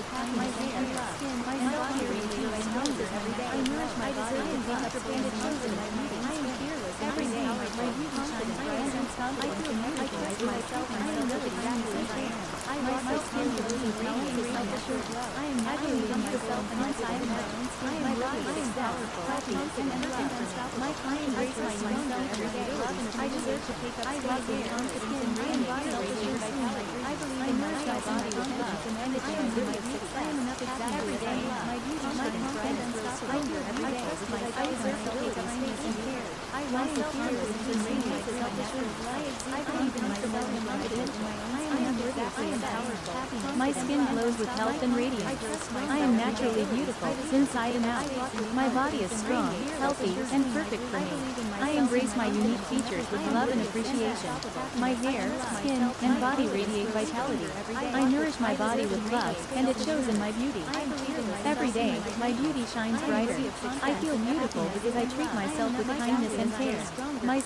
with happiness and love. My body radiates stronger every day. I nourish my body with love, and it shows in my beauty. I am fearless every day. My beauty shines bright and confident. I trust myself and I know exactly as I am. My skin glows with radiant self-assured love. I am naturally beautiful unless I am balanced. My body is powerful, happy, and unstoppable. I embrace myself every day. I deserve to take up space and confidence and radiate self-assured vitality. I believe in my body with love, and it shows in my beauty. I am enough exactly every day. My beauty shines bright and stronger every day. I deserve to take up space and care. I am fearless and radiate self-assured love. I believe in myself and confidence. I am enough exactly and powerful. My skin glows with health and radiance. I am naturally beautiful, inside and out. My body is strong, healthy, and perfect for me. I embrace my unique features with love and appreciation. My hair, skin, and body radiate vitality. I nourish my body with love, and it shows in my beauty. Every day, my beauty shines brighter. I feel beautiful because I treat myself with kindness and care. My